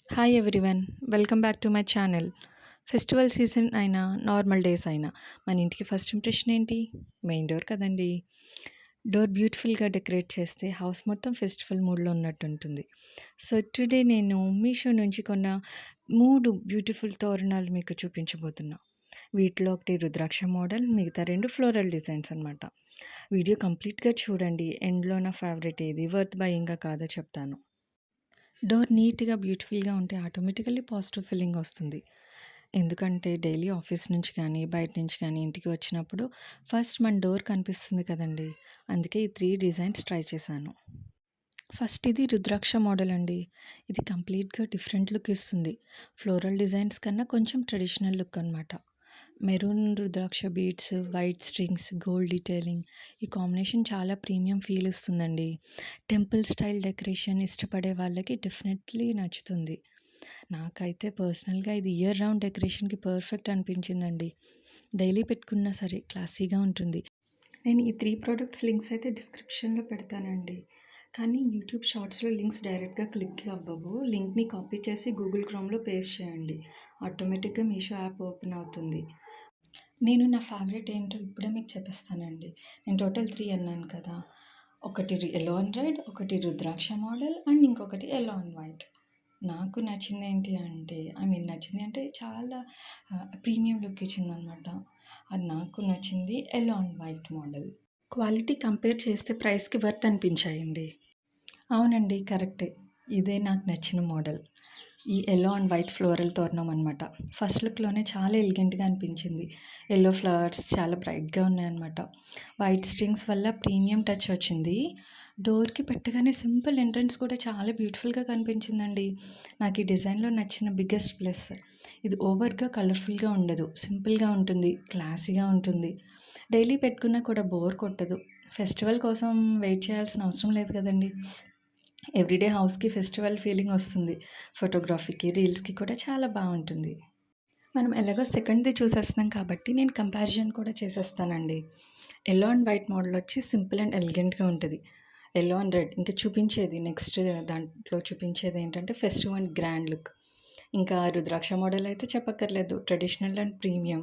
Hi everyone, welcome back to my channel. Festival season అయినా normal days అయినా మన ఇంటికి ఫస్ట్ ఇంప్రెషన్ ఏంటి? మెయిన్ డోర్ కదండి. డోర్ బ్యూటిఫుల్గా డెకరేట్ చేస్తే హౌస్ మొత్తం ఫెస్టివల్ మూడ్లో ఉన్నట్టు ఉంటుంది. సో టుడే నేను మీషో నుంచి కొన్న 3 బ్యూటిఫుల్ తోరణాలు మీకు చూపించబోతున్నా. వీటిలో ఒకటి రుద్రాక్ష మోడల్, మిగతా 2 ఫ్లోరల్ డిజైన్స్ అనమాట. వీడియో కంప్లీట్గా చూడండి. ఎండ్లో నా ఫేవరెట్ ఏది వర్త్ బయింగా కాదో చెప్తాను. డోర్ నీట్‌గా, బ్యూటిఫుల్‌గా ఉంటే ఆటోమేటికల్లీ పాజిటివ్ ఫీలింగ్ వస్తుంది. ఎందుకంటే డైలీ ఆఫీస్ నుంచి కానీ, బయట నుంచి కానీ ఇంటికి వచ్చినప్పుడు ఫస్ట్ మన డోర్ కనిపిస్తుంది కదండీ! అందుకే ఈ 3 డిజైన్స్ ట్రై చేశాను. ఫస్ట్ ఇది రుద్రాక్ష మోడల్ అండి. ఇది కంప్లీట్‌గా డిఫరెంట్ లుక్ ఇస్తుంది. ఫ్లోరల్ డిజైన్స్ కన్నా కొంచెం ట్రెడిషనల్ లుక్ అనమాట. Maroon rudraksha beads, white strings, gold detailing ఈ కాంబినేషన్ చాలా ప్రీమియం ఫీల్ ఇస్తుందండి. టెంపుల్ స్టైల్ డెకరేషన్ ఇష్టపడే వాళ్ళకి డెఫినెట్లీ నచ్చుతుంది. నాకైతే పర్సనల్‌గా ఇది ఇయర్ రౌండ్ డెకరేషన్‌కి పర్ఫెక్ట్ అనిపించిందండి. డైలీ పెట్టుకున్నా సరే క్లాసీగా ఉంటుంది. నేను ఈ 3 ప్రొడక్ట్స్ లింక్స్ అయితే డిస్క్రిప్షన్‌లో పెడతానండి. కానీ యూట్యూబ్ షార్ట్స్‌లో లింక్స్ డైరెక్ట్‌గా క్లిక్ అవ్వవు. లింక్‌ని కాపీ చేసి గూగుల్ క్రోమ్‌లో పేస్ట్ చేయండి. ఆటోమేటిక్‌గా మీషో యాప్ ఓపెన్ అవుతుంది. నేను నా ఫేవరెట్ ఏంటో ఇప్పుడే మీకు చెప్పేస్తానండి. నేను టోటల్ 3 అన్నాను కదా! ఒకటి యెల్లో అండ్ రెడ్, ఒకటి రుద్రాక్ష మోడల్ అండ్ ఇంకొకటి యెల్లో అండ్ వైట్. నాకు నచ్చిందేంటి అంటే నచ్చింది అంటే చాలా ప్రీమియం లుక్ ఇచ్చిందనమాట. అది నాకు నచ్చింది yellow and white model. Quality compare చేస్తే ప్రైస్‌కి వర్త్ అనిపించాయండి. అవునండి. కరెక్టే. ఇదే నాకు నచ్చిన మోడల్. ఈ యెల్లో అండ్ వైట్ ఫ్లోరల్ తోరణం అనమాట. ఫస్ట్ లుక్‌లోనే చాలా ఎలిగెంట్‌గా అనిపించింది. యెల్లో ఫ్లవర్స్ చాలా బ్రైట్‌గా ఉన్నాయన్నమాట. వైట్ స్ట్రింగ్స్ వల్ల ప్రీమియం టచ్ వచ్చింది. డోర్‌కి పెట్టగానే సింపుల్ ఎంట్రన్స్ కూడా చాలా బ్యూటిఫుల్‌గా కనిపించిందండి. నాకు ఈ డిజైన్‌లో నచ్చిన బిగ్గెస్ట్ ప్లస్ ఇది ఓవర్‌గా కలర్‌ఫుల్‌గా ఉండదు. సింపుల్‌గా ఉంటుంది. క్లాసీగా ఉంటుంది. డైలీ పెట్టుకున్నా కూడా బోర్ కొట్టదు. ఫెస్టివల్ కోసం వెయిట్ చేయాల్సిన అవసరం లేదు కదండీ! ఎవ్రీడే హౌస్‌కి ఫెస్టివల్ ఫీలింగ్ వస్తుంది. ఫోటోగ్రఫీకి, రీల్స్‌కి కూడా చాలా బావుంటుంది. మనం ఎలాగో సెకండ్‌ది చూసేస్తున్నాం కాబట్టి నేను కంపారిజన్ కూడా చేసేస్తానండి. యెల్లో అండ్ వైట్ మోడల్ వచ్చి సింపుల్ అండ్ ఎలిగెంట్‌గా ఉంటది. యెల్లో అండ్ రెడ్ ఇంకా చూపించేది నెక్స్ట్ దాంట్లో చూపించేది ఏంటంటే ఫెస్టివ్ అండ్ గ్రాండ్ లుక్. ఇంకా రుద్రాక్ష మోడల్ అయితే చెప్పక్కర్లేదు. Traditional and premium.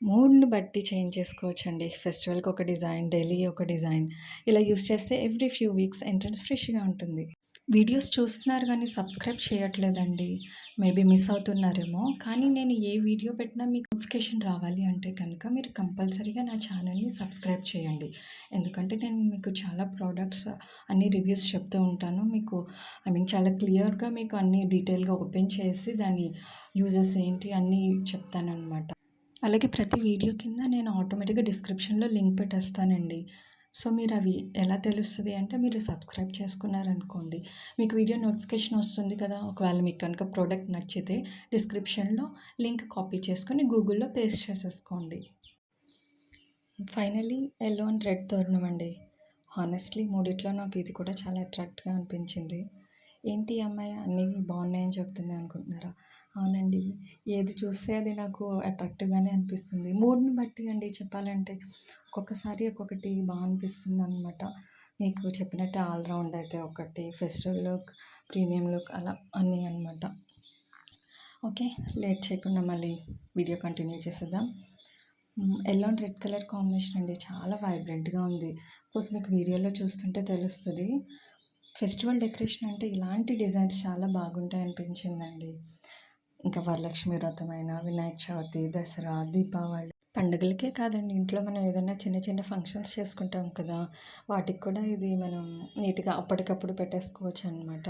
మూడ్‌ని బట్టి చేంజ్ చేసుకోవచ్చండి. ఫెస్టివల్‌కి ఒక డిజైన్, డైలీ ఒక డిజైన్ ఇలా యూజ్ చేస్తే ఎవ్రీ ఫ్యూ వీక్స్ ఎంట్రన్స్ ఫ్రెష్‌గా ఉంటుంది. వీడియోస్ చూస్తున్నారు గానీ సబ్స్క్రైబ్ చేయట్లేదండి. మేబీ మిస్ అవుతున్నారేమో! కానీ నేను ఏ వీడియో పెట్టినా మీకు నోటిఫికేషన్ రావాలి అంటే కనుక మీరు కంపల్సరీగా నా ఛానల్‌ని సబ్స్క్రైబ్ చేయండి. ఎందుకంటే నేను మీకు చాలా ప్రొడక్ట్స్ అన్ని రివ్యూస్ చెప్తూ ఉంటాను. మీకు చాలా క్లియర్‌గా మీకు అన్నీ డీటెయిల్‌గా ఓపెన్ చేసి దాని యూజెస్ ఏంటి అన్నీ చెప్తాననమాట. అలాగే ప్రతి వీడియో కింద నేను ఆటోమేటిక్‌గా డిస్క్రిప్షన్‌లో లింక్ పెట్టేస్తానండి. సో, మీరవి ఎలా తెలుస్తది అంటే మీరు సబ్స్క్రైబ్ చేసుకున్నారనుకోండి, మీకు వీడియో నోటిఫికేషన్ వస్తుంది కదా! ఒకవేళ మీకు కనుక ప్రోడక్ట్ నచ్చితే డిస్క్రిప్షన్‌లో లింక్ కాపీ చేసుకొని గూగుల్‌లో పేస్ట్ చేసేసుకోండి. ఫైనల్లీ యెల్లో అండ్ రెడ్ తోరణం అండి. హానెస్ట్‌లీ మూడిట్లో నాకు ఇది కూడా చాలా అట్రాక్ట్‌గా అనిపించింది. ఏంటి ఈ అమ్మాయి అన్నీ బాగున్నాయని చెప్తుంది అనుకుంటున్నారా? అవునండి. ఏది చూస్తే అది నాకు అట్రాక్టివ్‌గానే అనిపిస్తుంది. మూడ్‌ని బట్టి అండి చెప్పాలంటే. ఒక్కొక్కసారి ఒక్కొక్కటి అనిపిస్తుందనమాట. మీకు చెప్పినట్టే ఆల్ రౌండ్ అయితే ఒకటి, ఫెస్టివల్ లుక్, ప్రీమియం లుక్ అలా అన్నీ అనమాట. ఓకే. లేట్ చేయకుండా మళ్ళీ వీడియో కంటిన్యూ చేసేద్దాం. Yellow and red colour combination అండి. చాలా వైబ్రెంట్‌గా ఉంది. కోర్స్ మీకు వీడియోలో చూస్తుంటే తెలుస్తది. ఫెస్టివల్ డెకరేషన్ అంటే ఇలాంటి డిజైన్స్ చాలా బాగుంటాయనిపించిందండి. ఇంకా వరలక్ష్మి వ్రతమైనా, వినాయక చవితి, దసరా, దీపావళి పండుగలకే కాదండి. ఇంట్లో మనం ఏదైనా చిన్న చిన్న ఫంక్షన్స్ చేసుకుంటాం కదా! వాటికి కూడా ఇది మనం నీట్‌గా అప్పటికప్పుడు పెట్టేసుకోవచ్చనమాట.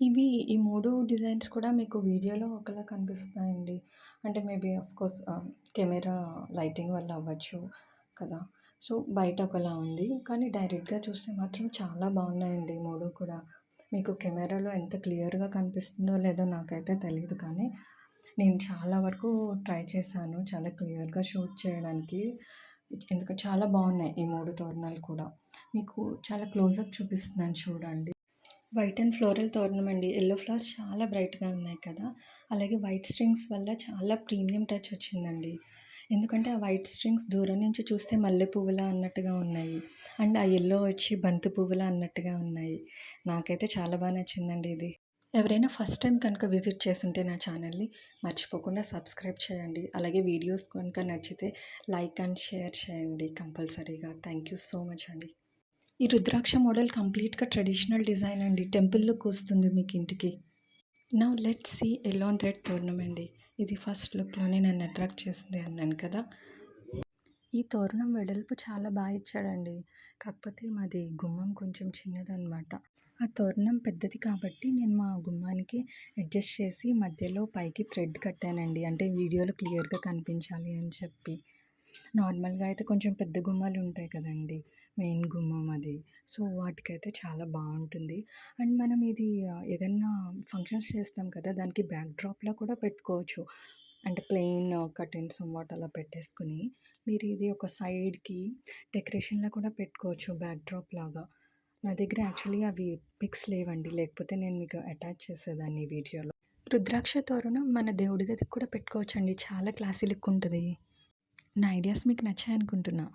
ఈ 3 డిజైన్స్ కూడా మీకు వీడియోలో ఒకలా కనిపిస్తాయండి. అంటే మేబీ ఆఫ్‌కోర్స్ కెమెరా లైటింగ్ వల్ల అవ్వచ్చు కదా! సో, బయట ఒకలా ఉంది. కానీ డైరెక్ట్‌గా చూస్తే మాత్రం చాలా బాగున్నాయండి 3 కూడా. మీకు కెమెరాలో ఎంత క్లియర్‌గా కనిపిస్తుందో లేదో నాకైతే తెలీదు కానీ, నేను చాలా వరకు ట్రై చేశాను. చాలా క్లియర్‌గా షూట్ చేయడానికి. ఎందుకంటే చాలా బాగున్నాయి ఈ 3 తోరణాలు కూడా. మీకు చాలా క్లోజప్ చూపిస్తున్నాను చూడండి. వైట్ అండ్ ఫ్లోరల్ తోరణం అండి. యెల్లో ఫ్లవర్స్ చాలా బ్రైట్‌గా ఉన్నాయి కదా! అలాగే వైట్ స్ట్రింగ్స్ వల్ల చాలా ప్రీమియం టచ్ వచ్చిందండి. ఎందుకంటే ఆ వైట్ స్ట్రింగ్స్ దూరం నుంచి చూస్తే మల్లె పువ్వులా అన్నట్టుగా ఉన్నాయి. అండ్ ఆ యెల్లో వచ్చి బంతి పువ్వులా అన్నట్టుగా ఉన్నాయి. నాకైతే చాలా నచ్చిందండి ఇది. ఎవరైనా ఫస్ట్ టైం కనుక విజిట్ చేసుంటే నా ఛానల్‌ని మర్చిపోకుండా సబ్స్క్రైబ్ చేయండి. అలాగే వీడియోస్ కనుక నచ్చితే లైక్ అండ్ షేర్ చేయండి కంపల్సరీగా. థ్యాంక్ యూ సో మచ్ అండి. ఈ రుద్రాక్ష మోడల్ కంప్లీట్‌గా ట్రెడిషనల్ డిజైన్ అండి. టెంపుల్ లుక్ వస్తుంది మీకు ఇంటికి. Now let's see yellow and red తోరణం అండి. ఇది ఫస్ట్ లుక్‌లోనే నన్ను అట్రాక్ట్ చేసింది అన్నాను కదా! ఈ తోరణం వెడల్పు చాలా ఇచ్చాడండి. కాకపోతే మాది గుమ్మం కొంచెం చిన్నదనమాట. ఆ తోరణం పెద్దది కాబట్టి నేను మా గుమ్మానికి అడ్జస్ట్ చేసి మధ్యలో పైకి థ్రెడ్ కట్టానండి. అంటే వీడియోలో క్లియర్‌గా కనిపించాలి అని చెప్పి. నార్మల్‌గా అయితే కొంచెం పెద్ద గుమ్మాలు ఉంటాయి కదండీ! మెయిన్ గుమ్మం అది. సో, వాటికైతే చాలా బావుంటుంది. అండ్ మనం ఇది ఏదన్నా ఫంక్షన్స్ చేస్తాం కదా! దానికి బ్యాక్ డ్రాప్‌లా కూడా పెట్టుకోవచ్చు. అంటే ప్లెయిన్ కర్టెన్స్ సమ్‌వాట్ అలా పెట్టేసుకొని, మీరు ఇది ఒక సైడ్‌కి డెకరేషన్‌లా కూడా పెట్టుకోవచ్చు బ్యాక్ డ్రాప్ లాగా. నా దగ్గర యాక్చువల్లీ అవి పిక్స్ లేవండి. లేకపోతే నేను మీకు అటాచ్ చేసేదాన్ని వీడియోలో. రుద్రాక్ష తోరణం మన దేవుడి గదికి కూడా పెట్టుకోవచ్చండి. చాలా క్లాసీ లుక్ ఉంటది. నా ఐడియాస్ మీకు నచ్చాయనుకుంటున్నా.